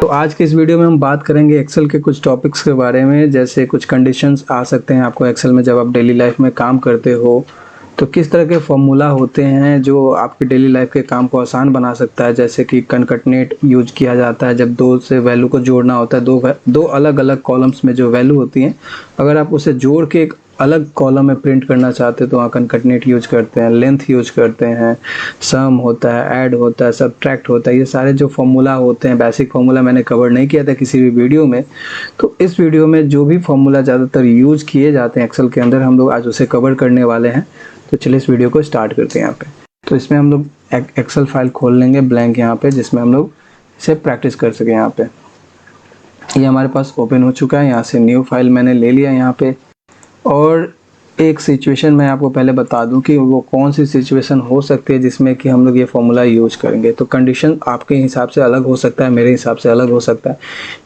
तो आज के इस वीडियो में हम बात करेंगे एक्सेल के कुछ टॉपिक्स के बारे में, जैसे कुछ कंडीशंस आ सकते हैं आपको एक्सेल में जब आप डेली लाइफ में काम करते हो, तो किस तरह के फॉर्मूला होते हैं जो आपके डेली लाइफ के काम को आसान बना सकता है। जैसे कि कनकटनेट यूज किया जाता है जब दो से वैल्यू को जोड़ना होता है, दो अलग अलग कॉलम्स में जो वैल्यू होती हैं, अगर आप उसे जोड़ के एक अलग कॉलम में प्रिंट करना चाहते हैं तो वहाँ कनकटनेट यूज करते हैं, लेंथ यूज करते हैं, सम होता है, ऐड होता है, सब्ट्रैक्ट होता है। ये सारे जो फॉर्मूला होते हैं, बेसिक फॉर्मूला मैंने कवर नहीं किया था किसी भी वीडियो में, तो इस वीडियो में जो भी फॉर्मूला ज़्यादातर यूज किए जाते हैं एक्सेल के अंदर, हम लोग आज उसे कवर करने वाले हैं। तो चलिए इस वीडियो को स्टार्ट करते हैं। यहाँ पे तो इसमें हम लोग एक्सेल फाइल खोल लेंगे ब्लैंक यहाँ पे, जिसमें हम लोग इसे प्रैक्टिस कर सकें। यहाँ पे ये हमारे पास ओपन हो चुका है। यहाँ से न्यू फाइल मैंने ले लिया यहाँ पे। और एक सिचुएशन मैं आपको पहले बता दूं कि वो कौन सी सिचुएशन हो सकती है जिसमें कि हम लोग ये फॉर्मूला यूज करेंगे। तो कंडीशन आपके हिसाब से अलग हो सकता है, मेरे हिसाब से अलग हो सकता है,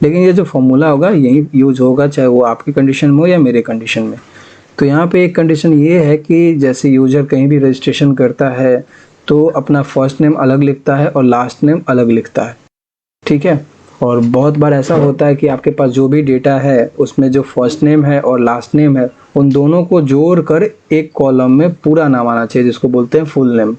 लेकिन ये जो फॉर्मूला होगा यही यूज होगा, चाहे वो आपकी कंडीशन में हो या मेरे कंडीशन में। तो यहाँ पे एक कंडीशन ये है कि जैसे यूजर कहीं भी रजिस्ट्रेशन करता है तो अपना फर्स्ट नेम अलग लिखता है और लास्ट नेम अलग लिखता है, ठीक है। और बहुत बार ऐसा होता है कि आपके पास जो भी डेटा है उसमें जो फर्स्ट नेम है और लास्ट नेम है, उन दोनों को जोड़कर एक कॉलम में पूरा नाम आना चाहिए, जिसको बोलते हैं फुल नेम।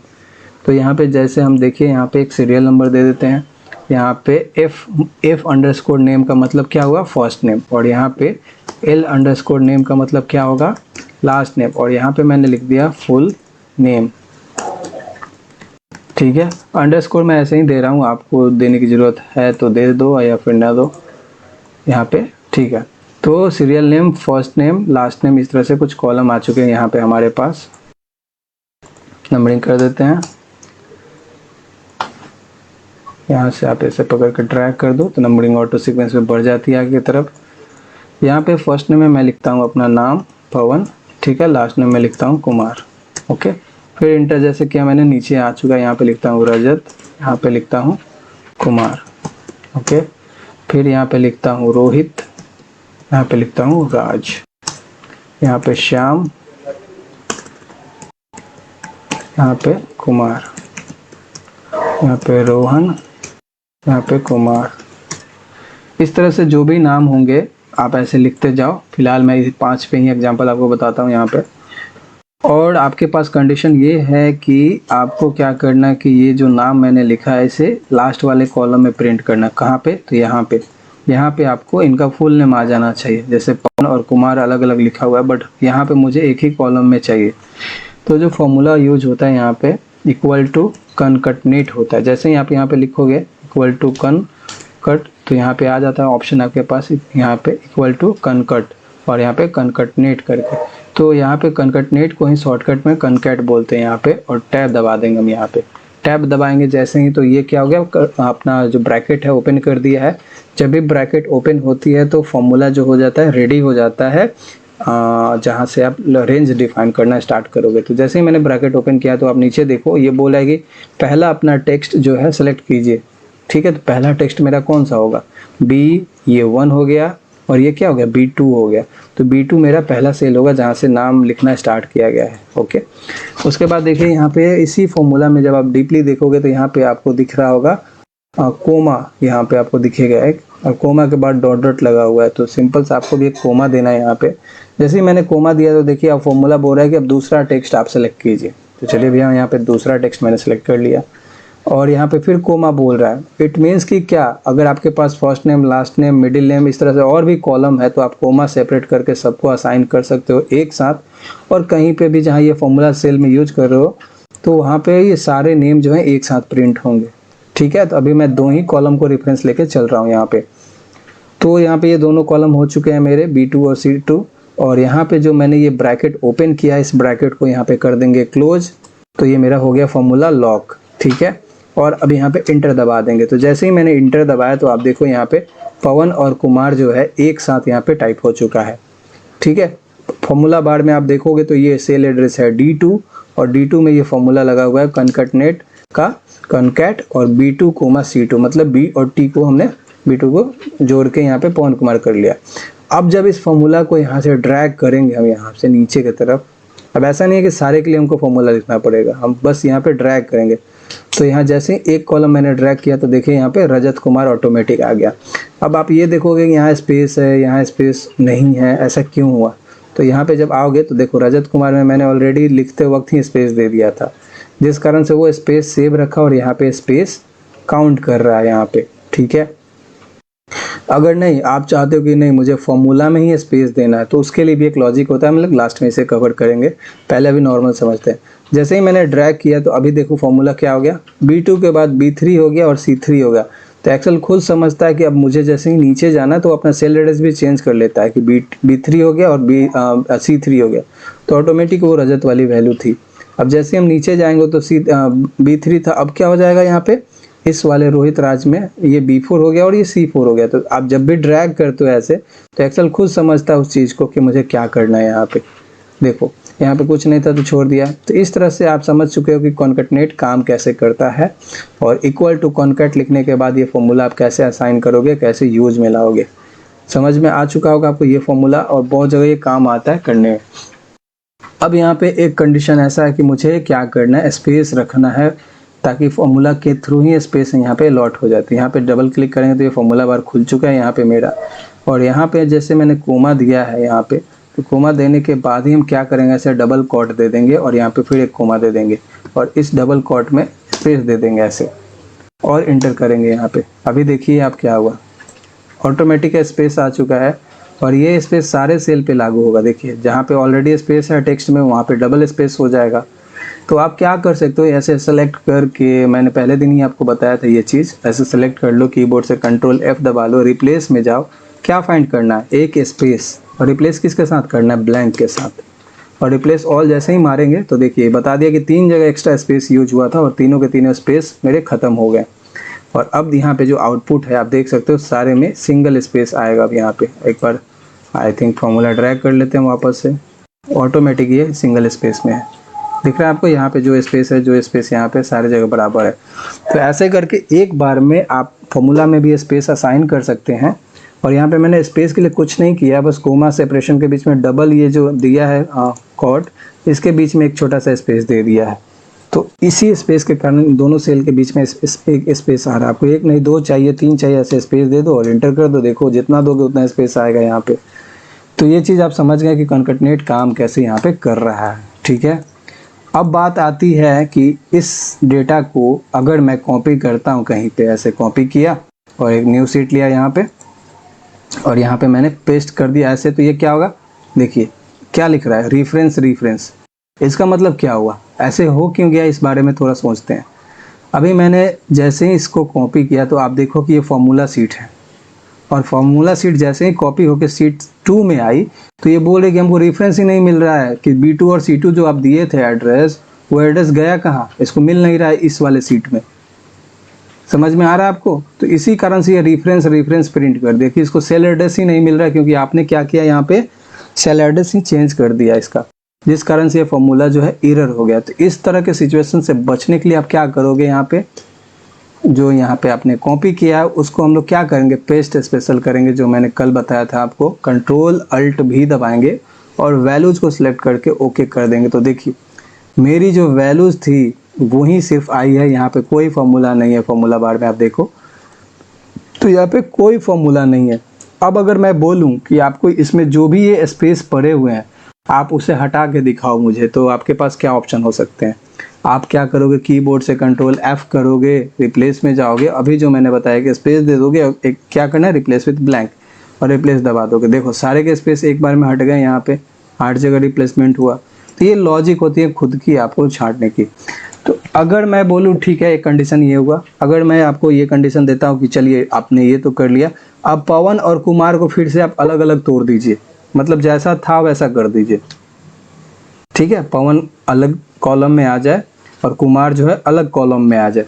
तो यहाँ पे जैसे हम देखिए, यहाँ पे एक सीरियल नंबर दे देते हैं। यहाँ पे एफ अंडरस्कोर नेम का मतलब क्या हुआ, फर्स्ट नेम। और यहाँ पे एल अंडरस्कोर नेम का मतलब क्या होगा, लास्ट नेम। और यहाँ पे मैंने लिख दिया फुल नेम, ठीक है। अंडरस्कोर मैं ऐसे ही दे रहा हूँ, आपको देने की ज़रूरत है तो दे दो या फिर ना दो यहाँ पे, ठीक है। तो serial name, first name, last name, इस तरह से कुछ कॉलम आ चुके हैं यहाँ पे हमारे पास। नंबरिंग कर देते हैं। यहाँ से आप ऐसे पकड़ कर ड्रैग कर दो तो नंबरिंग ऑटो सीक्वेंस में बढ़ जाती है आगे की तरफ। यहाँ पे फर्स्ट नेम में मैं लिखता हूँ अपना नाम पवन, ठीक है। लास्ट नेम में लिखता हूँ कुमार, ओके। फिर इंटर जैसे किया मैंने, नीचे आ चुका है। यहाँ पे लिखता हूँ रजत, यहाँ पे लिखता हूँ कुमार, ओके। फिर यहाँ पे लिखता हूँ रोहित, यहाँ पे लिखता हूँ राज, यहाँ पे श्याम, यहाँ पे कुमार, यहाँ पे रोहन, यहाँ पे कुमार। इस तरह से जो भी नाम होंगे आप ऐसे लिखते जाओ। फिलहाल मैं 5 पे ही एग्जांपल आपको बताता हूँ यहाँ पे। और आपके पास कंडीशन ये है कि आपको क्या करना है कि ये जो नाम मैंने लिखा है इसे लास्ट वाले कॉलम में प्रिंट करना। कहाँ पे, तो यहाँ पे आपको इनका फुल नेम आ जाना चाहिए। जैसे पवन और कुमार अलग अलग लिखा हुआ है, बट यहाँ पे मुझे एक ही कॉलम में चाहिए। तो जो फॉर्मूला यूज होता है यहाँ पे इक्वल टू कनकटनेट होता है। जैसे ही आप यहाँ पे लिखोगे इक्वल टू कट, तो यहाँ पे आ जाता है ऑप्शन आपके पास, यहाँ पे इक्वल टू कनकट और यहाँ पे कनकटनेट करके। तो यहाँ पे कनकटनेट को ही शॉर्टकट में कनकैट बोलते हैं यहाँ पे। और टैब दबा देंगे हम यहाँ पे। टैब दबाएंगे जैसे ही, तो ये क्या हो गया, अपना जो ब्रैकेट है ओपन कर दिया है। जब भी ब्रैकेट ओपन होती है तो फॉर्मूला जो हो जाता है रेडी हो जाता है, जहाँ से आप रेंज डिफाइन करना स्टार्ट करोगे। तो जैसे ही मैंने ब्रैकेट ओपन किया तो आप नीचे देखो, ये बोला है कि पहला अपना टेक्स्ट जो है सेलेक्ट कीजिए, ठीक है। तो पहला टेक्स्ट मेरा कौन सा होगा, बी, ये 1 हो गया और ये क्या हो गया, B2 हो गया। तो B2 मेरा पहला सेल होगा जहाँ से नाम लिखना स्टार्ट किया गया है, ओके। उसके बाद देखिए यहाँ पे इसी फॉर्मूला में जब आप डीपली देखोगे तो यहाँ पे आपको दिख रहा होगा कोमा, यहाँ पे आपको दिखेगा एक, और कोमा के बाद डॉट डॉट लगा हुआ है। तो सिंपल से आपको भी एक कोमा देना है यहाँ पे। जैसे ही मैंने कोमा दिया तो देखिए अब फॉर्मूला बोल रहा है कि अब दूसरा टेक्स्ट आप सेलेक्ट कीजिए। तो चलिए भैया यहाँ पे दूसरा टेक्स्ट मैंने सेलेक्ट कर लिया और यहाँ पे फिर कोमा बोल रहा है। इट मीन्स कि क्या, अगर आपके पास first name, last name, middle name, इस तरह से और भी कॉलम है तो आप कोमा सेपरेट करके सबको असाइन कर सकते हो एक साथ। और कहीं पे भी जहाँ ये फॉर्मूला सेल में यूज कर रहे हो तो वहाँ पे ये सारे नेम जो है एक साथ प्रिंट होंगे, ठीक है। तो अभी मैं 2 ही कॉलम को रेफरेंस लेके चल रहा हूँ यहाँ पे। तो यहाँ पे ये दोनों कॉलम हो चुके हैं मेरे, B2 और C2। और यहाँ पे जो मैंने ये ब्रैकेट ओपन किया है, इस ब्रैकेट को यहाँ पे कर देंगे क्लोज। तो ये मेरा हो गया फॉर्मूला लॉक, ठीक है। और अब यहाँ पे इंटर दबा देंगे। तो जैसे ही मैंने इंटर दबाया तो आप देखो यहाँ पे पवन और कुमार जो है एक साथ यहाँ पे टाइप हो चुका है, ठीक है। फॉर्मूला बार में आप देखोगे तो ये सेल एड्रेस है D2 और D2 में ये फॉर्मूला लगा हुआ है कनकटनेट का, कनकैट और B2 कोमा C2, मतलब B और T को हमने B2 को जोड़ के यहाँ पे पवन कुमार कर लिया। अब जब इस फॉर्मूला को यहाँ से ड्रैग करेंगे हम यहाँ से नीचे की तरफ, अब ऐसा नहीं है कि सारे के लिए हमको फॉर्मूला लिखना पड़ेगा, हम बस यहाँ पे ड्रैग करेंगे। तो यहाँ जैसे एक कॉलम मैंने ड्रैग किया तो देखिए यहाँ पे रजत कुमार ऑटोमेटिक आ गया। अब आप ये देखोगे कि यहाँ स्पेस है, यहाँ स्पेस नहीं है, ऐसा क्यों हुआ? तो यहाँ पे जब आओगे तो देखो रजत कुमार में मैंने ऑलरेडी लिखते वक्त ही स्पेस दे दिया था, जिस कारण से वो स्पेस सेव रखा और यहाँ पे स्पेस काउंट कर रहा है यहाँ पे। ठीक है, अगर नहीं आप चाहते हो कि नहीं मुझे फॉर्मूला में ही स्पेस देना है, तो उसके लिए भी एक लॉजिक होता है, मतलब लास्ट में इसे कवर करेंगे, पहले अभी नॉर्मल समझते हैं। जैसे ही मैंने ड्रैग किया तो अभी देखो फॉर्मूला क्या हो गया, B2 के बाद B3 हो गया और C3 हो गया। तो एक्सेल खुद समझता है कि अब मुझे जैसे ही नीचे जाना है तो अपना सेल एड्रेस भी चेंज कर लेता है कि B3 हो गया और C3 हो गया, तो ऑटोमेटिक वो रजत वाली वैल्यू थी। अब जैसे हम नीचे जाएंगे तो B3 था, अब क्या हो जाएगा यहाँ पे इस वाले रोहित राज में ये B4 हो गया और ये C4 हो गया। तो आप जब भी ड्रैग करते हो ऐसे तो एक्सेल खुद समझता है उस चीज़ को कि मुझे क्या करना है। यहाँ पे देखो यहाँ पे कुछ नहीं था तो छोड़ दिया। तो इस तरह से आप समझ चुके हो कि कॉन्कैटनेट काम कैसे करता है, और इक्वल टू कॉन्कैट लिखने के बाद ये फॉर्मूला आप कैसे असाइन करोगे, कैसे यूज में लाओगे, समझ में आ चुका होगा आपको ये फॉर्मूला, और बहुत जगह ये काम आता है करने में। अब यहाँ पे एक कंडीशन ऐसा है कि मुझे क्या करना है, स्पेस रखना है ताकि फॉर्मूला के थ्रू ही स्पेस यहाँ पे लॉट हो जाती है। यहाँ पे डबल क्लिक करेंगे तो ये फॉर्मूला बार खुल चुका है यहाँ पे मेरा, और यहाँ पे जैसे मैंने कोमा दिया है यहाँ पे, तो कोमा देने के बाद ही हम क्या करेंगे, ऐसे डबल कॉट दे देंगे और यहाँ पे फिर एक कोमा दे देंगे और इस डबल कॉट में स्पेस दे देंगे ऐसे, और इंटर करेंगे यहाँ पे। अभी देखिए आप क्या हुआ, ऑटोमेटिक स्पेस आ चुका है, और ये स्पेस सारे सेल पे लागू होगा। देखिए जहाँ पे ऑलरेडी स्पेस है टेक्स्ट में, वहाँ पे डबल स्पेस हो जाएगा। तो आप क्या कर सकते हो, ऐसे सेलेक्ट करके, मैंने पहले दिन ही आपको बताया था ये चीज़, ऐसे सेलेक्ट कर लो, कीबोर्ड से Ctrl+F दबा लो, रिप्लेस में जाओ, क्या फाइंड करना है, एक स्पेस, और रिप्लेस किसके साथ करना है, ब्लैंक के साथ, और रिप्लेस ऑल जैसे ही मारेंगे तो देखिए बता दिया कि 3 जगह एक्स्ट्रा स्पेस यूज हुआ था और तीनों के तीनों स्पेस मेरे ख़त्म हो गए। और अब यहाँ पे जो आउटपुट है आप देख सकते हो सारे में सिंगल स्पेस आएगा। अब यहाँ पे एक बार आई थिंक फॉर्मूला ड्रैग कर लेते हैं वापस से, ऑटोमेटिक ये सिंगल स्पेस में है, दिख रहा है आपको यहाँ पे जो स्पेस है, जो स्पेस यहाँ पे सारी जगह बराबर है। तो ऐसे करके एक बार में आप फॉर्मूला में भी स्पेस असाइन कर सकते हैं। और यहाँ पे मैंने स्पेस के लिए कुछ नहीं किया, बस कोमा सेपरेशन के बीच में डबल ये जो दिया है कॉट, इसके बीच में एक छोटा सा स्पेस दे दिया है। तो इसी स्पेस के कारण दोनों सेल के बीच में एक स्पेस आ रहा है। आपको एक नहीं 2 चाहिए, 3 चाहिए, ऐसे स्पेस दे दो और इंटर कर दो, देखो जितना दोगे उतना स्पेस आएगा यहाँ पे। तो ये चीज़ आप समझ गए कि कॉन्कैटनेट काम कैसे यहाँ पे कर रहा है। ठीक है, अब बात आती है कि इस डेटा को अगर मैं कॉपी करता हूँ कहीं पे, ऐसे कॉपी किया और एक न्यू शीट लिया यहाँ पे, और यहाँ पे मैंने पेस्ट कर दिया ऐसे, तो ये क्या होगा, देखिए क्या लिख रहा है, रेफरेंस रेफरेंस। इसका मतलब क्या हुआ, ऐसे हो क्यों गया, इस बारे में थोड़ा सोचते हैं। अभी मैंने जैसे ही इसको कॉपी किया तो आप देखो कि ये फॉर्मूला शीट है, और फॉर्मूला शीट जैसे ही कॉपी होकर शीट 2 में आई तो ये बोल रहे कि हमको रेफरेंस ही नहीं मिल रहा है, कि B2 और C2 जो आप दिए थे एड्रेस, वो एड्रेस गया कहाँ, इसको मिल नहीं रहा है इस वाले शीट में। समझ में आ रहा है आपको? तो इसी कारण से ये रेफरेंस प्रिंट कर दिया कि इसको सेल एड्रेस ही नहीं मिल रहा है, क्योंकि आपने क्या किया यहाँ पे सेल एड्रेस ही चेंज कर दिया इसका, जिस कारण से ये फॉर्मूला जो है एरर हो गया। तो इस तरह के सिचुएशन से बचने के लिए आप क्या करोगे, यहाँ पे जो यहाँ पे आपने कॉपी किया है उसको हम लोग क्या करेंगे, पेस्ट स्पेशल करेंगे, जो मैंने कल बताया था आपको। Ctrl+Alt+V दबाएंगे और वैल्यूज को सिलेक्ट करके ओके कर देंगे। तो देखिए मेरी जो वैल्यूज थी वही सिर्फ आई है, यहाँ पे कोई फॉर्मूला नहीं है। फॉर्मूला बार में आप देखो तो यहाँ पे कोई फॉर्मूला नहीं है। अब अगर मैं बोलूँ कि आपको इसमें जो भी ये स्पेस पड़े हुए हैं आप उसे हटा के दिखाओ मुझे, तो आपके पास क्या ऑप्शन हो सकते हैं। आप क्या करोगे, कीबोर्ड से Ctrl+F करोगे, रिप्लेस में जाओगे, अभी जो मैंने बताया कि स्पेस दे दोगे, एक क्या करना है, रिप्लेस विद ब्लैंक, और रिप्लेस दबा दोगे। देखो सारे के स्पेस एक बार में हट गए, यहाँ पे 8 जगह रिप्लेसमेंट हुआ। तो ये लॉजिक होती है खुद की आपको छांटने की। तो अगर मैं बोलूँ ठीक है एक कंडीशन ये हुआ, अगर मैं आपको ये कंडीशन देता हूँ कि चलिए आपने ये तो कर लिया, अब पवन और कुमार को फिर से आप अलग अलग तोड़ दीजिए, मतलब जैसा था वैसा कर दीजिए। ठीक है, पवन अलग कॉलम में आ जाए और कुमार जो है अलग कॉलम में आ जाए।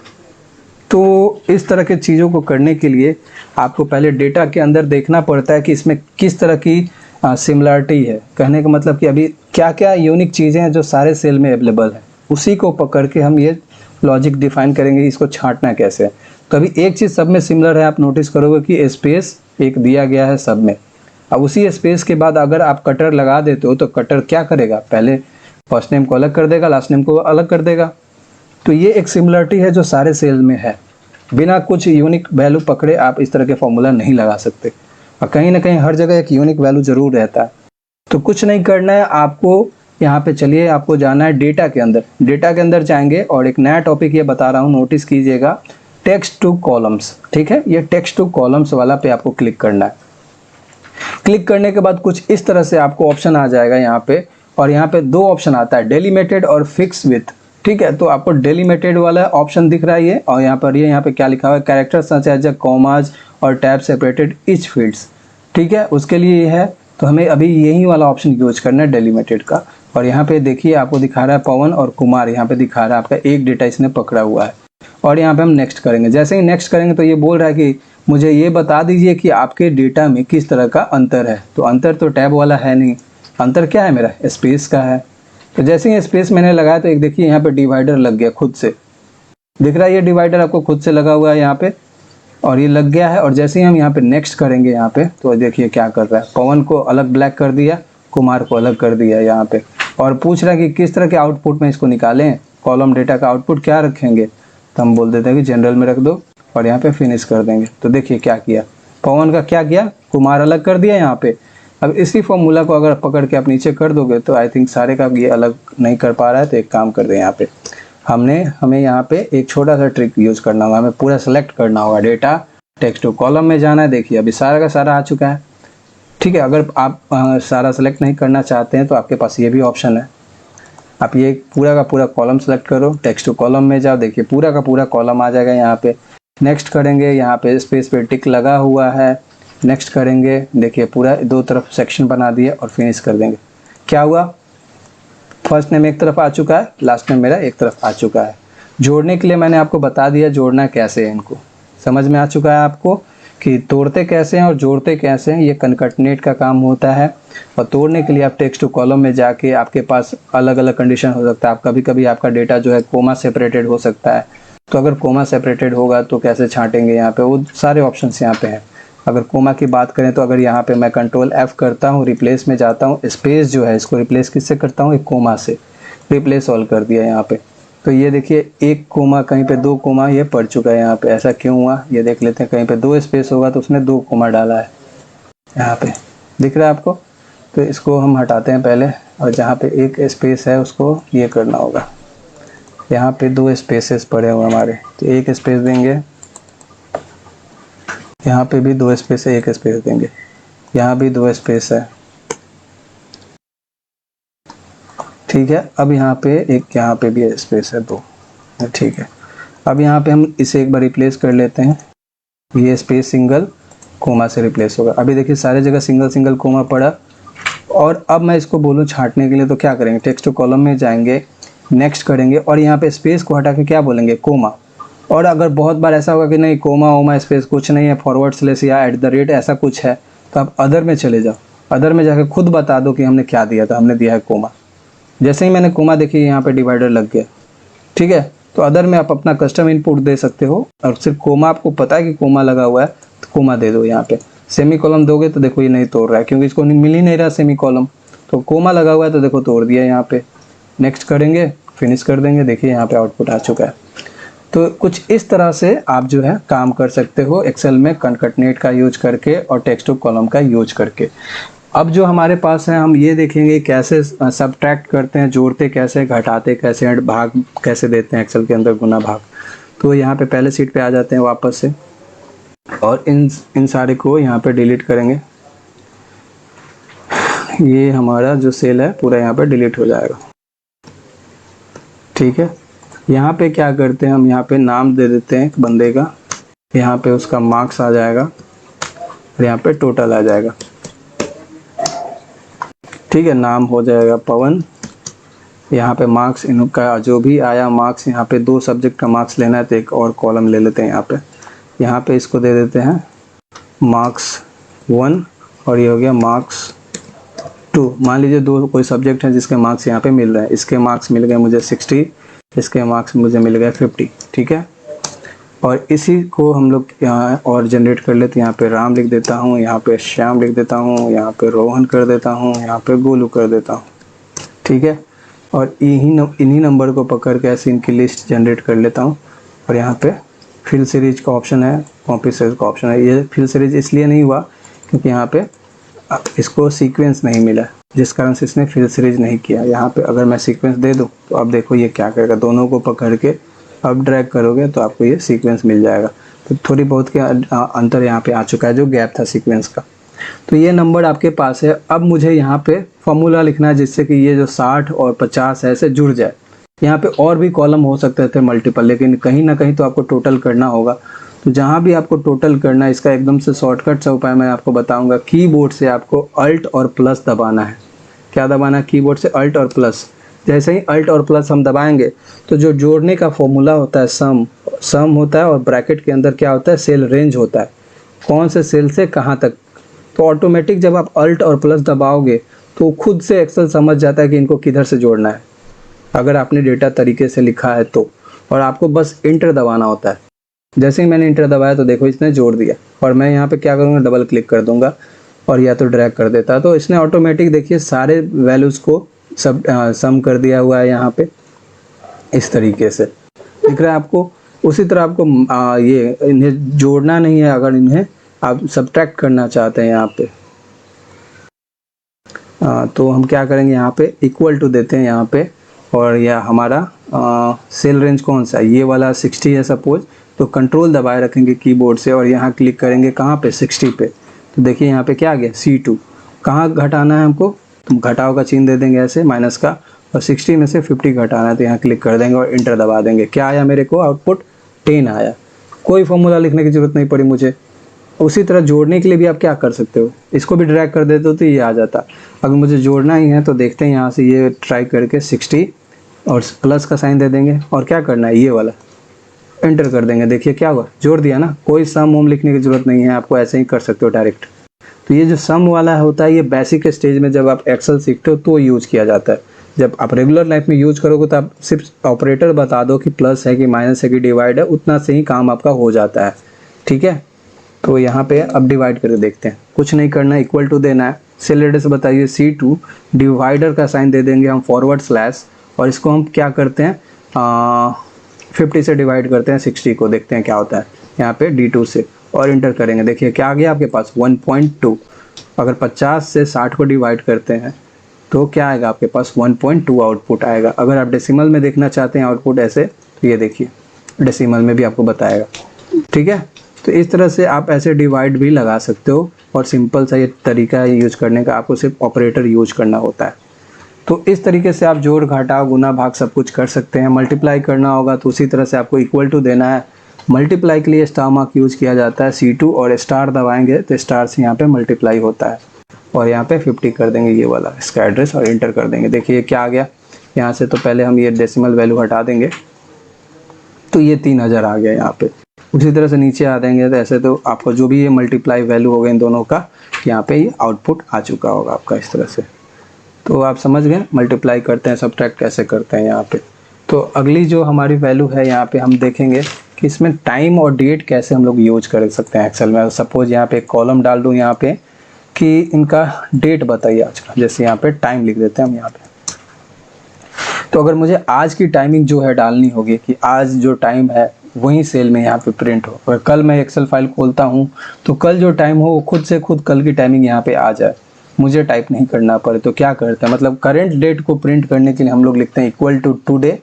तो इस तरह के चीज़ों को करने के लिए आपको पहले डेटा के अंदर देखना पड़ता है कि इसमें किस तरह की सिमिलरिटी है। कहने का मतलब कि अभी क्या क्या यूनिक चीज़ें हैं जो सारे सेल में अवेलेबल है, उसी को पकड़ के हम ये लॉजिक डिफाइन करेंगे, इसको छांटना कैसे है। तो अभी एक चीज़ सब में सिमिलर है, आप नोटिस करोगे कि स्पेस एक दिया गया है सब में। अब उसी स्पेस के बाद अगर आप कटर लगा देते हो तो कटर क्या करेगा, पहले फर्स्ट नेम को अलग कर देगा, लास्ट नेम को अलग कर देगा। तो ये एक सिमिलरिटी है जो सारे सेल्स में है। बिना कुछ यूनिक वैल्यू पकड़े आप इस तरह के फॉर्मूला नहीं लगा सकते, और कहीं ना कहीं हर जगह एक यूनिक वैल्यू जरूर रहता है। तो कुछ नहीं करना है आपको, यहाँ पे चलिए आपको जाना है डेटा के अंदर। डेटा के अंदर जाएंगे और एक नया टॉपिक ये बता रहा हूँ, नोटिस कीजिएगा, टेक्स्ट टू कॉलम्स। ठीक है, ये टेक्स्ट टू कॉलम्स वाला पे आपको क्लिक करना है। क्लिक करने के बाद कुछ इस तरह से आपको ऑप्शन आ जाएगा यहाँ पे, और यहाँ पे दो ऑप्शन आता है, डेलीमिटेड और फिक्स विथ। ठीक है, तो आपको डेलीमिटेड वाला ऑप्शन दिख रहा है ये, और यहाँ पर ये यहाँ पे क्या लिखा हुआ है, कैरेक्टर सच एज कॉमाज और टैब सेपरेटेड ईच फील्ड्स। ठीक है, उसके लिए ये है, तो हमें अभी यही वाला ऑप्शन यूज करना है डेलीमिटेड का। और यहाँ पे देखिए आपको दिखा रहा है पवन और कुमार, यहाँ पे दिखा रहा है आपका एक डेटा इसने पकड़ा हुआ है। और यहाँ पे हम नेक्स्ट करेंगे। जैसे ही नेक्स्ट करेंगे तो ये बोल रहा है कि मुझे ये बता दीजिए कि आपके डेटा में किस तरह का अंतर है। तो अंतर तो टैब वाला है नहीं, अंतर क्या है मेरा, स्पेस का है। तो जैसे ही स्पेस मैंने लगाया तो एक देखिए यहाँ पे डिवाइडर लग गया, खुद से दिख रहा है ये डिवाइडर आपको खुद से लगा हुआ है यहाँ पे, और ये लग गया है। और जैसे ही हम यहाँ पे नेक्स्ट करेंगे यहाँ पे, तो देखिए क्या कर रहा है, पवन को अलग ब्लैक कर दिया, कुमार को अलग कर दिया यहाँ पे, और पूछ रहा है कि किस तरह के आउटपुट में इसको निकालें, कॉलम डेटा का आउटपुट क्या रखेंगे। तो हम बोल देते हैं कि जनरल में रख दो, और यहाँ पे फिनिश कर देंगे। तो देखिए क्या किया, पवन का क्या किया, कुमार अलग कर दिया यहाँ पे। अब इसी फॉर्मूला को अगर पकड़ के आप नीचे कर दोगे तो आई थिंक सारे का ये अलग नहीं कर पा रहा है। तो एक काम कर दें, यहाँ पे हमें यहाँ पे एक छोटा सा ट्रिक यूज करना होगा, हमें पूरा सेलेक्ट करना होगा डेटा, टेक्स्ट टू कॉलम में जाना है। देखिए अभी सारा का सारा आ चुका है। ठीक है, अगर आप सारा सेलेक्ट नहीं करना चाहते हैं तो आपके पास ये भी ऑप्शन है, आप ये पूरा का पूरा कॉलम सेलेक्ट करो, टेक्स्ट टू कॉलम में जाओ, देखिए पूरा का पूरा कॉलम आ जाएगा यहाँ पे। नेक्स्ट करेंगे, यहाँ पे स्पेस पे टिक लगा हुआ है, नेक्स्ट करेंगे, देखिए पूरा दो तरफ सेक्शन बना दिए और फिनिश कर देंगे। क्या हुआ, फर्स्ट नेम एक तरफ आ चुका है, लास्ट नेम मेरा एक तरफ आ चुका है। जोड़ने के लिए मैंने आपको बता दिया जोड़ना कैसे है, इनको समझ में आ चुका है आपको कि तोड़ते कैसे हैं और जोड़ते कैसे हैं। ये कनकटनेट का काम होता है, और तोड़ने के लिए आप टेक्स्ट टू कॉलम में जाके, आपके पास अलग अलग कंडीशन हो सकता है, आप कभी कभी आपका डेटा जो है कोमा सेपरेटेड हो सकता है। तो अगर कोमा सेपरेटेड होगा तो कैसे छांटेंगे, यहाँ पे वो सारे ऑप्शंस यहाँ पे हैं। अगर कोमा की बात करें तो अगर यहाँ पे मैं कंट्रोल F करता हूँ, रिप्लेस में जाता हूँ, स्पेस जो है इसको रिप्लेस किससे करता हूँ, एक कोमा से, रिप्लेस ऑल कर दिया यहाँ पे। तो ये देखिए एक कोमा, कहीं पे दो कोमा ये पड़ चुका है यहाँ पे, ऐसा क्यों हुआ ये देख लेते हैं। कहीं पे दो स्पेस होगा तो उसने दो कोमा डाला है, यहाँ पे दिख रहा है आपको। तो इसको हम हटाते हैं पहले, और जहाँ पे एक स्पेस है उसको ये करना होगा। यहाँ पे दो स्पेसेस पड़े हुए हमारे, तो एक स्पेस देंगे, यहाँ पे भी दो स्पेस है, एक स्पेस देंगे, यहाँ भी दो स्पेस है। ठीक है, अब यहाँ पे एक, यहाँ पे भी स्पेस है दो। ठीक है, अब यहाँ पे हम इसे एक बार रिप्लेस कर लेते हैं, ये स्पेस सिंगल कोमा से रिप्लेस होगा। अभी देखिए सारे जगह सिंगल सिंगल कोमा पड़ा। और अब मैं इसको बोलूँ छांटने के लिए तो क्या करेंगे, टेक्स्ट टू कॉलम में जाएंगे, नेक्स्ट करेंगे, और यहाँ पे स्पेस को हटा के क्या बोलेंगे, कोमा। और अगर बहुत बार ऐसा होगा कि नहीं कोमा ओमा स्पेस कुछ नहीं है, फॉरवर्ड स्लैश या @ ऐसा कुछ है, तो आप अदर में चले जाओ, अदर में जाकर खुद बता दो कि हमने क्या दिया था, हमने दिया है कोमा। जैसे ही मैंने कोमा, देखिए यहाँ पे डिवाइडर लग गया। ठीक है, तो अदर में आप अपना कस्टम इनपुट दे सकते हो, और सिर्फ कोमा आपको पता है कि कोमा लगा हुआ है तो कोमा दे दो। यहाँ पे सेमी कॉलम दोगे तो देखो ये नहीं तोड़ रहा है, क्योंकि इसको मिल ही नहीं रहा सेमी कॉलम। तो कोमा लगा हुआ है तो देखो तोड़ दिया यहाँ पे। नेक्स्ट करेंगे, फिनिश कर देंगे, देखिए यहाँ पे आउटपुट आ चुका है। तो कुछ इस तरह से आप जो है काम कर सकते हो एक्सेल में, कनकटनेट का यूज करके और टेक्स्ट टू कॉलम का यूज करके। अब जो हमारे पास है, हम ये देखेंगे कैसे सब्ट्रैक्ट करते हैं, जोड़ते कैसे, घटाते कैसे, भाग कैसे देते हैं एक्सेल के अंदर, गुना भाग। तो यहाँ पे पहले सीट पे आ जाते हैं वापस से, और इन सारे को यहाँ पे डिलीट करेंगे। ये हमारा जो सेल है पूरा यहाँ पे डिलीट हो जाएगा। ठीक है, यहाँ पे क्या करते हैं, हम यहाँ पे नाम दे देते हैं एक बंदे का, यहाँ पे उसका मार्क्स आ जाएगा, और यहाँ पे टोटल आ जाएगा। ठीक है, नाम हो जाएगा पवन, यहाँ पे मार्क्स इनका जो भी आया मार्क्स, यहाँ पे दो सब्जेक्ट का मार्क्स लेना है तो एक और कॉलम ले लेते हैं यहाँ पे इसको दे देते हैं मार्क्स 1, और ये हो गया मार्क्स 2। मान लीजिए दो कोई सब्जेक्ट है जिसके मार्क्स यहाँ पे मिल रहे हैं, इसके मार्क्स मिल गए मुझे 60, इसके मार्क्स मुझे मिल गए 50। ठीक है, और इसी को हम लोग यहाँ और जनरेट कर लेते हैं। यहाँ पे राम लिख देता हूँ, यहाँ पे श्याम लिख देता हूँ, यहाँ पे रोहन कर देता हूँ, यहाँ पे गोलू कर देता हूँ। ठीक है, और इन्हीं नंबर को पकड़ के ऐसे इनकी लिस्ट जनरेट कर लेता हूँ। और यहाँ पे फिल सीरीज का ऑप्शन है, कॉपी सीरीज का ऑप्शन है। ये फिल सीरीज इसलिए नहीं हुआ क्योंकि यहाँ पे इसको सीक्वेंस नहीं मिला, जिस कारण से इसने फिल सीरीज नहीं किया। यहाँ पे अगर मैं सीक्वेंस दे दूँ तो अब देखो ये क्या करेगा, दोनों को पकड़ के अब ड्रैग करोगे तो आपको ये सीक्वेंस मिल जाएगा। तो थोड़ी बहुत के अंतर यहाँ पे आ चुका है, जो गैप था सीक्वेंस का। तो ये नंबर आपके पास है। अब मुझे यहाँ पे फॉर्मूला लिखना है जिससे कि ये जो 60 और 50 है ऐसे जुड़ जाए। यहाँ पे और भी कॉलम हो सकते थे मल्टीपल, लेकिन कहीं ना कहीं तो आपको टोटल करना होगा। तो जहाँ भी आपको टोटल करना है, इसका एकदम से शॉर्टकट सा उपाय मैं आपको बताऊंगा। कीबोर्ड से आपको अल्ट और प्लस दबाना है। क्या दबाना है? कीबोर्ड से अल्ट और प्लस। जैसे ही अल्ट और प्लस हम दबाएंगे तो जो जोड़ने का फॉर्मूला होता है सम होता है, और ब्रैकेट के अंदर क्या होता है? सेल रेंज होता है, कौन से सेल से कहाँ तक। तो ऑटोमेटिक जब आप अल्ट और प्लस दबाओगे तो खुद से एक्सेल समझ जाता है कि इनको किधर से जोड़ना है, अगर आपने डेटा तरीके से लिखा है तो। और आपको बस इंटर दबाना होता है। जैसे ही मैंने इंटर दबाया तो देखो इसने जोड़ दिया। और मैं यहाँ पे क्या करूँगा, डबल क्लिक कर दूंगा और या तो ड्रैग कर देता, तो इसने ऑटोमेटिक देखिए सारे वैल्यूज़ को सम कर दिया हुआ है यहाँ पे। इस तरीके से दिख रहा है आपको। उसी तरह आपको ये इन्हें जोड़ना नहीं है, अगर इन्हें आप सब्ट्रैक्ट करना चाहते हैं यहाँ पे तो हम क्या करेंगे, यहाँ पे इक्वल टू देते हैं यहाँ पे। और यह हमारा सेल रेंज कौन सा है? ये वाला 60 है सपोज। तो कंट्रोल दबाए रखेंगे कीबोर्ड से और यहाँ क्लिक करेंगे कहाँ पे? 60 पे। तो देखिए यहाँ पे क्या आ गया? C2। कहाँ घटाना है हमको? तो घटाओ का चिन्ह दे देंगे ऐसे माइनस का, और 60 में से 50 घटाना है तो यहाँ क्लिक कर देंगे और इंटर दबा देंगे। क्या आया मेरे को? आउटपुट 10 आया। कोई फॉर्मूला लिखने की जरूरत नहीं पड़ी मुझे। उसी तरह जोड़ने के लिए भी आप क्या कर सकते हो, इसको भी ड्रैग कर देते हो तो ये आ जाता। अगर मुझे जोड़ना ही है तो देखते हैं यहाँ से ये ट्राई करके 60 और प्लस का साइन दे देंगे और क्या करना है, ये वाला एंटर कर देंगे। देखिए क्या हुआ, जोड़ दिया ना। कोई सम वम लिखने की जरूरत नहीं है, आपको ऐसे ही कर सकते हो डायरेक्ट। तो ये जो सम वाला होता है ये बेसिक स्टेज में जब आप एक्सेल सीखते हो तो यूज किया जाता है। जब आप रेगुलर लाइफ में यूज करोगे तो आप सिर्फ ऑपरेटर बता दो कि प्लस है कि माइनस है कि डिवाइड है, उतना से ही काम आपका हो जाता है। ठीक है, तो यहाँ पे अब डिवाइड करके देखते हैं। कुछ नहीं करना, इक्वल टू देना है। सेल एड्रेस बताइए C2, डिवाइडर का साइन दे देंगे हम फॉरवर्ड स्लैश, और इसको हम क्या करते हैं 50 से डिवाइड करते हैं 60 को, देखते हैं क्या होता है यहाँ पे D2 से, और इंटर करेंगे। देखिए क्या आ गया आपके पास 1.2। अगर 50 से 60 को डिवाइड करते हैं तो क्या आएगा आपके पास? 1.2 आउटपुट आएगा। अगर आप डेसिमल में देखना चाहते हैं आउटपुट ऐसे, तो ये देखिए डेसिमल में भी आपको बताएगा। ठीक है, तो इस तरह से आप ऐसे डिवाइड भी लगा सकते हो, और सिंपल सा ये तरीका है यूज करने का, आपको सिर्फ ऑपरेटर यूज करना होता है। तो इस तरीके से आप जोड़ घटाव गुना भाग सब कुछ कर सकते हैं। मल्टीप्लाई करना होगा तो उसी तरह से आपको इक्वल टू देना है। मल्टीप्लाई के लिए स्टार मार्क यूज किया जाता है C2, और स्टार दबाएंगे तो स्टार से यहाँ पे मल्टीप्लाई होता है। और यहाँ पे 50 कर देंगे ये वाला इसका एड्रेस और इंटर कर देंगे। देखिए क्या आ गया यहाँ से। तो पहले हम ये डेसिमल वैल्यू हटा देंगे तो ये 3000 आ गया यहाँ पे। उसी तरह से नीचे आ देंगे तो ऐसे, तो आपको जो भी ये मल्टीप्लाई वैल्यू हो गए इन दोनों का, यहाँ पे ये आउटपुट आ चुका होगा आपका इस तरह से। तो आप समझ गए मल्टीप्लाई करते हैं, सब्ट्रैक्ट कैसे करते हैं यहाँ पे। तो अगली जो हमारी वैल्यू है यहाँ पे हम देखेंगे कि इसमें टाइम और डेट कैसे हम लोग यूज कर सकते हैं एक्सेल में। सपोज यहाँ पे एक कॉलम डाल दूँ यहाँ पे कि इनका डेट बताइए आज का, जैसे यहाँ पे टाइम लिख देते हैं हम यहाँ पे। तो अगर मुझे आज की टाइमिंग जो है डालनी होगी कि आज जो टाइम है वही सेल में यहाँ पे प्रिंट हो, और कल मैं एक्सेल फाइल खोलता हूँ तो कल जो टाइम हो वो खुद से खुद कल की टाइमिंग यहाँ पे आ जाए, मुझे टाइप नहीं करना पड़े। तो क्या करते हैं, मतलब करेंट डेट को प्रिंट करने के लिए हम लोग लिखते हैं इक्वल टू टुडे।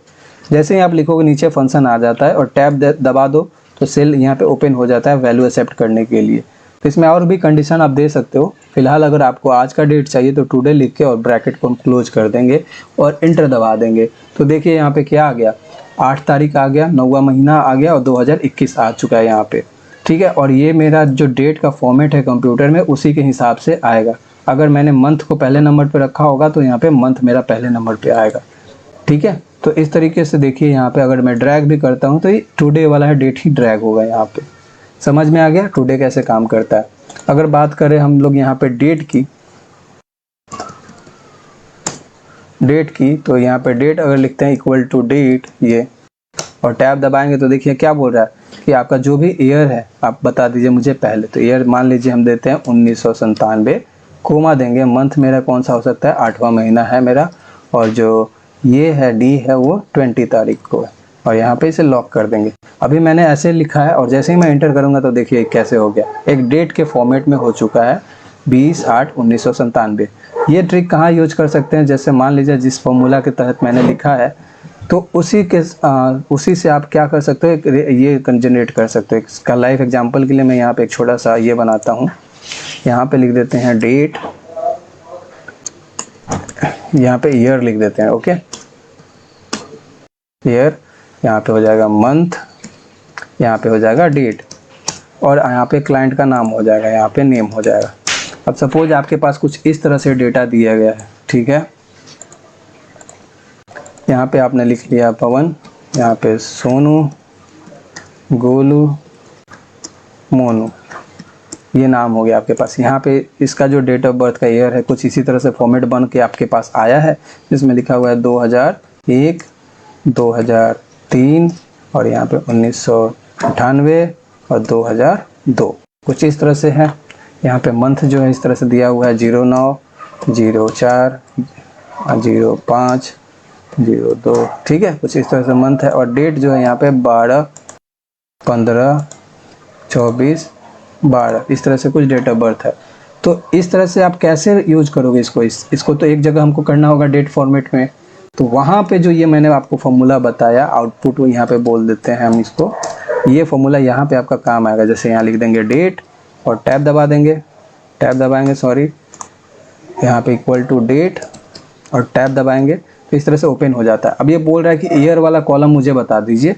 जैसे ही आप लिखोगे नीचे फंक्शन आ जाता है, और टैब दबा दो तो सेल यहाँ पे ओपन हो जाता है वैल्यू एक्सेप्ट करने के लिए। तो इसमें और भी कंडीशन आप दे सकते हो। फिलहाल अगर आपको आज का डेट चाहिए तो टुडे लिख के और ब्रैकेट को हम क्लोज कर देंगे और इंटर दबा देंगे। तो देखिए यहाँ पे क्या आ गया, 8 तारीख आ गया, 9वां महीना आ गया और 2021 आ चुका है यहाँ पे। ठीक है, और ये मेरा जो डेट का फॉर्मेट है कंप्यूटर में उसी के हिसाब से आएगा। अगर मैंने मंथ को पहले नंबर पे रखा होगा तो यहाँ पे मंथ मेरा पहले नंबर पे आएगा। ठीक है, तो इस तरीके से देखिए यहाँ पे अगर मैं ड्रैग भी करता हूँ तो ये टुडे वाला है डेट ही ड्रैग होगा यहाँ पे। समझ में आ गया टुडे कैसे काम करता है। अगर बात करें हम लोग यहाँ पे डेट की, तो यहाँ पे डेट अगर लिखते हैं इक्वल टू डेट ये, और टैब दबाएंगे तो देखिए क्या बोल रहा है कि आपका जो भी ईयर है आप बता दीजिए मुझे पहले। तो ईयर मान लीजिए हम देते हैं 1997, कोमा देंगे। मंथ मेरा कौन सा हो सकता है, 8वां महीना है मेरा, और जो ये है डी है वो 20 तारीख को है, और यहाँ पे इसे लॉक कर देंगे। अभी मैंने ऐसे लिखा है और जैसे ही मैं इंटर करूँगा तो देखिए कैसे हो गया, एक डेट के फॉर्मेट में हो चुका है 20/8/1997। ये ट्रिक कहाँ यूज कर सकते हैं, जैसे मान लीजिए जिस फॉर्मूला के तहत मैंने लिखा है तो उसी से आप क्या कर सकते हो, ये जनरेट कर सकते हो। इसका लाइव एग्जांपल के लिए मैं यहाँ पे एक छोटा सा ये बनाता हूँ। यहाँ पे लिख देते हैं डेट, यहाँ पे ईयर लिख देते हैं, ओके ईयर, यहाँ पे हो जाएगा मंथ, यहाँ पे हो जाएगा डेट, और यहाँ पे क्लाइंट का नाम हो जाएगा, यहाँ पे नेम हो जाएगा। अब सपोज आपके पास कुछ इस तरह से डेटा दिया गया है, ठीक है, यहाँ पे आपने लिख लिया पवन, यहाँ पे सोनू, गोलू, मोनू, ये नाम हो गया आपके पास। यहाँ पे इसका जो डेट ऑफ बर्थ का ईयर है कुछ इसी तरह से फॉर्मेट बन के आपके पास आया है, जिसमें लिखा हुआ है 2001, 2003 और यहाँ पे 1998 और 2002, कुछ इस तरह से है। यहाँ पे मंथ जो है इस तरह से दिया हुआ है 09, 04, 05, 02, ठीक है, कुछ इस तरह से मंथ है। और डेट जो है यहाँ पे 12, 15, 24, 12, इस तरह से कुछ डेट ऑफ बर्थ है। तो इस तरह से आप कैसे यूज करोगे इसको तो एक जगह हमको करना होगा डेट फॉर्मेट में, तो वहाँ पे जो ये मैंने आपको फॉर्मूला बताया, आउटपुट यहाँ पे बोल देते हैं हम इसको, ये फॉर्मूला यहाँ पे आपका काम आएगा। जैसे यहाँ लिख देंगे डेट और टैब दबा देंगे, टैब दबाएंगे सॉरी, यहाँ पे इक्वल टू डेट और टैब दबाएंगे तो इस तरह से ओपन हो जाता है। अब ये बोल रहा है कि ईयर वाला कॉलम मुझे बता दीजिए,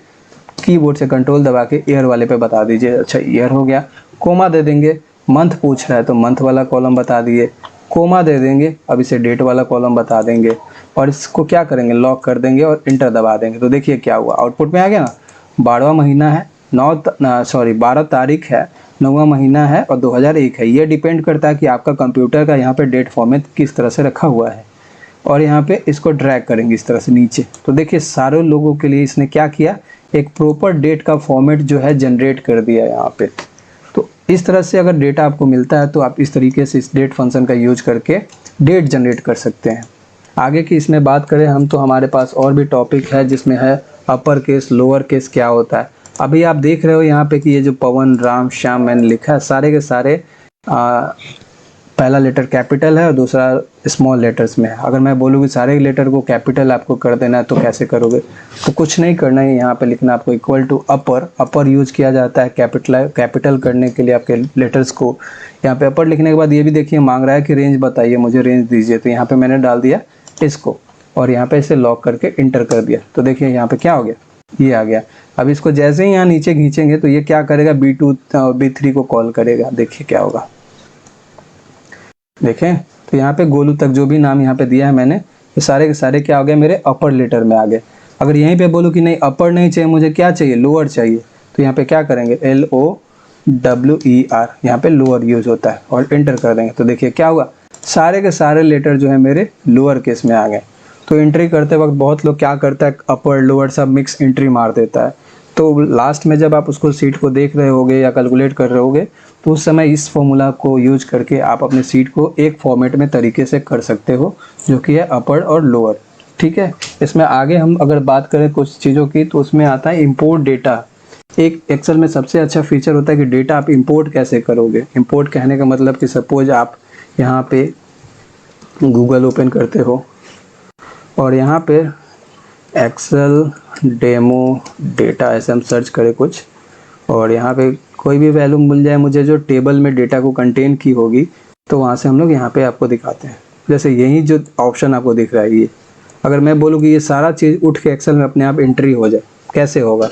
कीबोर्ड से कंट्रोल दबा के ईयर वाले पे बता दीजिए। अच्छा ईयर हो गया, कोमा दे देंगे, मंथ पूछ रहा है तो मंथ वाला कॉलम बता दिए, कोमा दे देंगे, अब इसे डेट वाला कॉलम बता देंगे और इसको क्या करेंगे लॉक कर देंगे और इंटर दबा देंगे। तो देखिए क्या हुआ, आउटपुट में आ गया ना, 12वां महीना है, 12 तारीख है, 9वां महीना है और 2001 है। ये डिपेंड करता है कि आपका कंप्यूटर का यहाँ पे डेट फॉर्मेट किस तरह से रखा हुआ है। और यहाँ पे इसको ड्रैग करेंगे इस तरह से नीचे, तो देखिए सारे लोगों के लिए इसने क्या किया, एक प्रॉपर डेट का फॉर्मेट जो है जनरेट कर दिया यहाँ पे। तो इस तरह से अगर डेटा आपको मिलता है तो आप इस तरीके से इस डेट फंक्शन का यूज करके डेट जनरेट कर सकते हैं। आगे की इसमें बात करें हम तो हमारे पास और भी टॉपिक है जिसमें है अपर केस, लोअर केस क्या होता है। अभी आप देख रहे हो यहाँ पे कि ये जो पवन, राम, श्याम मैंने लिखा है, सारे के सारे पहला लेटर कैपिटल है और दूसरा स्मॉल लेटर्स में है। अगर मैं बोलूँ कि सारे लेटर को कैपिटल आपको कर देना है तो कैसे करोगे, तो कुछ नहीं करना है, यहाँ पे लिखना आपको equal to upper. Upper use किया जाता है कैपिटल करने के लिए आपके लेटर्स को। यहाँ पे अपर लिखने के बाद ये भी देखिए मांग रहा है कि रेंज बताइए, मुझे रेंज दीजिए, तो यहाँ पे मैंने डाल दिया इसको और यहाँ पे इसे लॉक करके इंटर कर दिया। तो देखिए यहाँ पे क्या हो गया, ये आ गया। अब इसको जैसे ही यहाँ नीचे खींचेंगे तो ये क्या करेगा, B2 B3 को कॉल करेगा। देखिए क्या होगा, देखें तो यहाँ पे गोलू तक जो भी नाम यहाँ पे दिया है मैंने, ये सारे के सारे क्या हो गए, मेरे अपर लेटर में आ गए। अगर यहीं पे बोलूँ कि नहीं अपर नहीं चाहिए, मुझे क्या चाहिए, लोअर चाहिए, तो यहाँ पे क्या करेंगे, LOWER, यहाँ पे लोअर यूज होता है और एंटर कर देंगे। तो देखिए क्या हुआ, सारे के सारे लेटर जो है मेरे लोअर केस में आ गए। तो एंट्री करते वक्त बहुत लोग क्या करता है, अपर लोअर सब मिक्स एंट्री मार देता है। तो लास्ट में जब आप उसको सीट को देख रहे होगे या कैलकुलेट कर रहे होगे तो उस समय इस फॉर्मूला को यूज करके आप अपने सीट को एक फॉर्मेट में तरीके से कर सकते हो, जो कि है अपर और लोअर। ठीक है, इसमें आगे हम अगर बात करें कुछ चीज़ों की तो उसमें आता है इंपोर्ट डेटा। एक एक्सेल में सबसे अच्छा फीचर होता है कि डेटा आप इंपोर्ट कैसे करोगे। इंपोर्ट कहने का मतलब कि सपोज आप यहाँ पे गूगल ओपन करते हो और यहाँ पे एक्सेल डेमो डेटा ऐसे हम सर्च करें कुछ, और यहाँ पे कोई भी वैल्यू मिल जाए मुझे जो टेबल में डेटा को कंटेन की होगी, तो वहाँ से हम लोग यहाँ पे आपको दिखाते हैं। जैसे यही जो ऑप्शन आपको दिख रहा है, ये अगर मैं बोलूँ कि ये सारा चीज़ उठ के एक्सेल में अपने आप एंट्री हो जाए, कैसे होगा।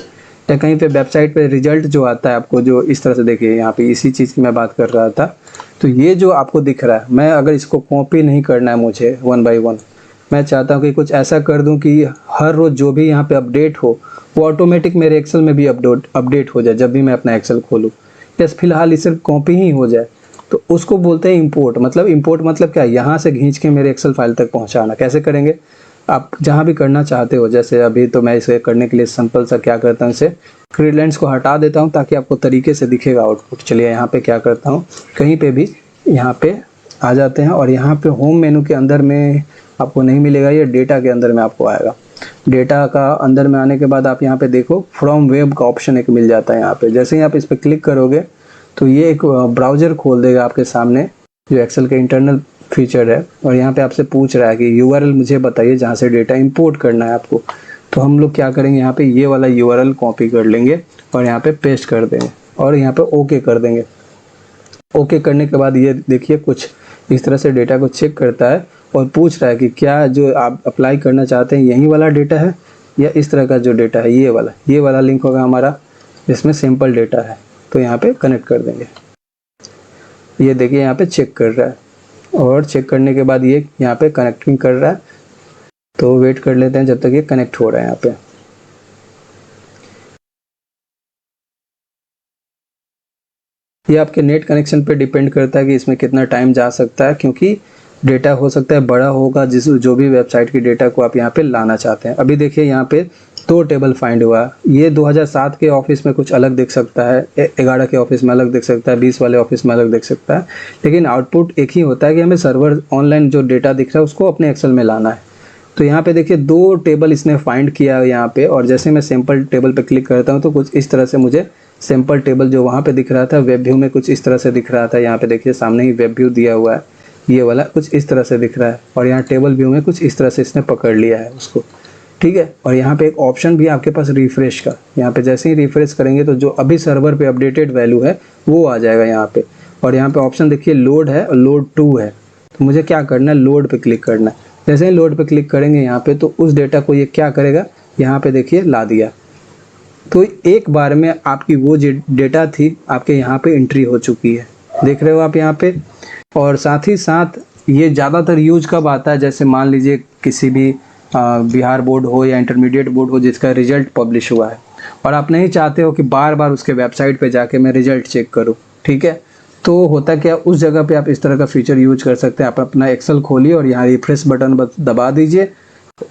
या कहीं पे वेबसाइट पे रिजल्ट जो आता है आपको, जो इस तरह से देखिए यहाँ पे इसी चीज़ की मैं बात कर रहा था। तो ये जो आपको दिख रहा है, मैं अगर इसको कॉपी नहीं करना है मुझे 1 बाय 1, मैं चाहता हूँ कि कुछ ऐसा कर दूँ कि हर रोज़ जो भी यहाँ पे अपडेट हो वो ऑटोमेटिक मेरे एक्सेल में भी अपडेट हो जाए जब भी मैं अपना एक्सेल खोलूँ। बस फिलहाल इसे कॉपी ही हो जाए, तो उसको बोलते हैं इंपोर्ट। इंपोर्ट मतलब क्या, यहाँ से खींच के मेरे एक्सेल फाइल तक पहुँचाना। कैसे करेंगे, आप जहाँ भी करना चाहते हो। जैसे अभी तो मैं इसे करने के लिए सिंपल सा क्या करता हूँ, इसे ग्रेडियंट्स को हटा देता हूँ ताकि आपको तरीके से दिखेगा आउटपुट। चलिए यहाँ पे क्या करता हूँ, कहीं पे भी यहाँ पे आ जाते हैं और यहाँ पे होम मेनू के अंदर में आपको नहीं मिलेगा, ये डेटा के अंदर में आपको आएगा। डेटा का अंदर में आने के बाद आप यहाँ पे देखो फ्रॉम वेब का ऑप्शन एक मिल जाता है यहाँ पे। जैसे ही आप इस पर क्लिक करोगे तो ये एक ब्राउज़र खोल देगा आपके सामने, जो एक्सेल के इंटरनल फीचर है। और यहाँ पे आपसे पूछ रहा है कि यूआरएल मुझे बताइए जहाँ से डेटा इंपोर्ट करना है आपको। तो हम लोग क्या करेंगे, यहाँ पे ये वाला यूआरएल कॉपी कर लेंगे और यहाँ पे पेस्ट कर देंगे और यहाँ पे ओके कर देंगे। ओके करने के बाद ये देखिए कुछ इस तरह से डेटा को चेक करता है और पूछ रहा है कि क्या जो आप अप्लाई करना चाहते हैं यही वाला डेटा है या इस तरह का जो डेटा है ये वाला लिंक होगा हमारा, जिसमें सिंपल डेटा है। तो यहाँ पे कनेक्ट कर देंगे। ये देखिए यहाँ पे चेक कर रहा है और चेक करने के बाद ये यहाँ पे कनेक्टिंग कर रहा है। तो वेट कर लेते हैं जब तक ये कनेक्ट हो रहा है। यहाँ पे ये आपके नेट कनेक्शन पे डिपेंड करता है कि इसमें कितना टाइम जा सकता है, क्योंकि डेटा हो सकता है बड़ा होगा जो भी वेबसाइट की डेटा को आप यहाँ पे लाना चाहते हैं। अभी देखिए यहाँ पे 2 टेबल फाइंड हुआ। ये 2007 के ऑफिस में कुछ अलग दिख सकता है, 11 के ऑफिस में अलग दिख सकता है, 20 वाले ऑफिस में अलग दिख सकता है, लेकिन आउटपुट एक ही होता है कि हमें सर्वर ऑनलाइन जो डेटा दिख रहा है उसको अपने एक्सेल में लाना है। तो यहाँ पे देखिए 2 टेबल इसने फाइंड किया है यहाँ पे। और जैसे मैं सैम्पल टेबल पे क्लिक करता हूँ तो कुछ इस तरह से मुझे सैम्पल टेबल जो वहाँ पे दिख रहा था वेब व्यू में कुछ इस तरह से दिख रहा था। यहाँ पे देखिए सामने ही वेब व्यू दिया हुआ है, ये वाला कुछ इस तरह से दिख रहा है। और यहाँ टेबल व्यू में कुछ इस तरह से इसने पकड़ लिया है उसको, ठीक है। और यहाँ पे एक ऑप्शन भी आपके पास रिफ्रेश का, यहाँ पे जैसे ही रिफ्रेश करेंगे तो जो अभी सर्वर पे अपडेटेड वैल्यू है वो आ जाएगा यहाँ पे। और यहाँ पे ऑप्शन देखिए लोड है और लोड टू है। तो मुझे क्या करना है, लोड पे क्लिक करना है। जैसे ही लोड पे क्लिक करेंगे यहाँ पे तो उस डेटा को ये क्या करेगा, यहाँ पे देखिए ला दिया। तो एक बार में आपकी वो जो डेटा थी आपके यहाँ पे एंट्री हो चुकी है, देख रहे हो आप यहाँ पे। और साथ ही साथ ये ज़्यादातर यूज कब आता है, जैसे मान लीजिए किसी भी बिहार बोर्ड हो या इंटरमीडिएट बोर्ड हो जिसका रिजल्ट पब्लिश हुआ है और आप नहीं चाहते हो कि बार बार उसके वेबसाइट पे जाके मैं रिजल्ट चेक करूँ, ठीक है। तो होता क्या, उस जगह पे आप इस तरह का फीचर यूज कर सकते हैं। आप अपना एक्सेल खोलिए और यहाँ रिफ्रेश बटन दबा दीजिए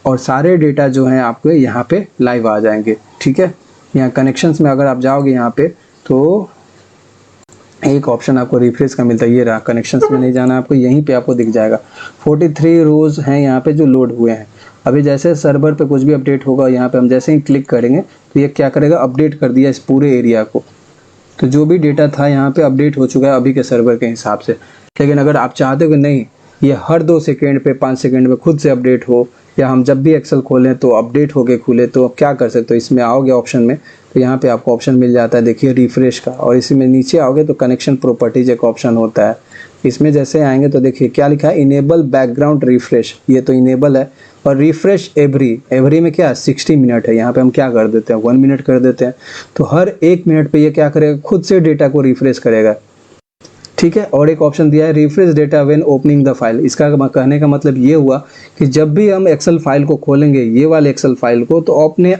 और सारे डेटा जो हैं आपके यहाँ पे लाइव आ जाएंगे, ठीक है। यहाँ कनेक्शंस में अगर आप जाओगे यहाँ पे तो एक ऑप्शन आपको रिफ्रेश का मिलता है, ये रहा। कनेक्शंस में नहीं जाना आपको, यहीं पे आपको दिख जाएगा 43 रोज हैं यहाँ पे जो लोड हुए हैं। अभी जैसे सर्वर पे कुछ भी अपडेट होगा यहाँ पे हम जैसे ही क्लिक करेंगे तो ये क्या करेगा, अपडेट कर दिया इस पूरे एरिया को। तो जो भी डेटा था यहाँ पे अपडेट हो चुका है अभी के सर्वर के हिसाब से। लेकिन अगर आप चाहते हो कि नहीं ये हर 2 सेकेंड पे 5 सेकेंड में खुद से अपडेट हो, या हम जब भी एक्सेल खोलें तो अपडेट होके खुले, तो आप क्या कर सकते हो, इसमें आओगे ऑप्शन में तो यहाँ पे आपको ऑप्शन मिल जाता है देखिए रिफ्रेश का। और इसी में नीचे आओगे तो कनेक्शन प्रॉपर्टीज एक ऑप्शन होता है। इसमें जैसे आएंगे तो देखिए क्या लिखा है, इनेबल बैकग्राउंड रिफ्रेश। ये तो इनेबल है। और रिफ्रेश एवरी में क्या 60 मिनट है, यहाँ पे हम क्या कर देते हैं 1 मिनट कर देते हैं। तो हर 1 मिनट पे ये क्या करेगा, खुद से डेटा को रिफ्रेश करेगा, ठीक है। और एक ऑप्शन दिया है refresh data when opening the file. इसका कहने का मतलब ये हुआ कि जब भी हम एक्सेल फाइल को खोलेंगे, ये वाले एक्सेल फाइल को, तो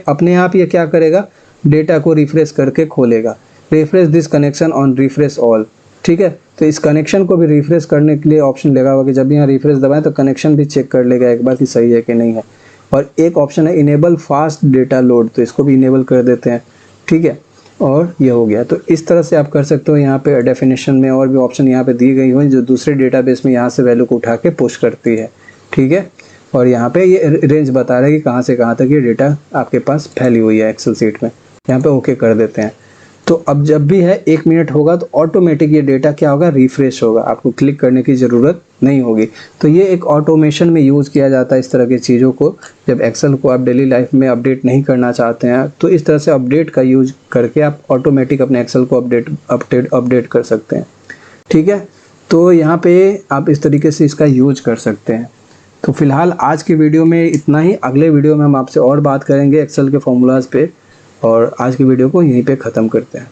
अपने आप ये क्या करेगा, डेटा को रिफ्रेश करके खोलेगा। Refresh this connection on refresh all, ठीक है। तो इस कनेक्शन को भी रिफ्रेश करने के लिए ऑप्शन लगा हुआ कि जब भी यहाँ रिफ्रेश दबाएं तो कनेक्शन भी चेक कर लेगा एक बार कि सही है कि नहीं है। और एक ऑप्शन है इनेबल फास्ट डेटा लोड, तो इसको भी इनेबल कर देते हैं, ठीक है। और ये हो गया। तो इस तरह से आप कर सकते हो। यहाँ पे डेफिनेशन में और भी ऑप्शन यहाँ पे दी गई हुई जो दूसरे डेटाबेस में यहाँ से वैल्यू को उठा के पुश करती है, ठीक है। और यहाँ पे ये रेंज बता रहा है कि कहाँ से कहाँ तक ये डेटा आपके पास फैली हुई है एक्सेल सीट में। यहाँ पे ओके कर देते हैं। तो अब जब भी है 1 मिनट होगा तो ऑटोमेटिक ये डेटा क्या होगा, रिफ्रेश होगा, आपको क्लिक करने की ज़रूरत नहीं होगी। तो ये एक ऑटोमेशन में यूज़ किया जाता है इस तरह की चीज़ों को। जब एक्सेल को आप डेली लाइफ में अपडेट नहीं करना चाहते हैं तो इस तरह से अपडेट का यूज करके आप ऑटोमेटिक अपने एक्सेल को अपडेट कर सकते हैं, ठीक है। तो यहाँ पे आप इस तरीके से इसका यूज कर सकते हैं। तो फिलहाल आज की वीडियो में इतना ही। अगले वीडियो में हम आपसे और बात करेंगे एक्सेल के फॉर्मूलाज पे। और आज की वीडियो को यहीं पे ख़त्म करते हैं।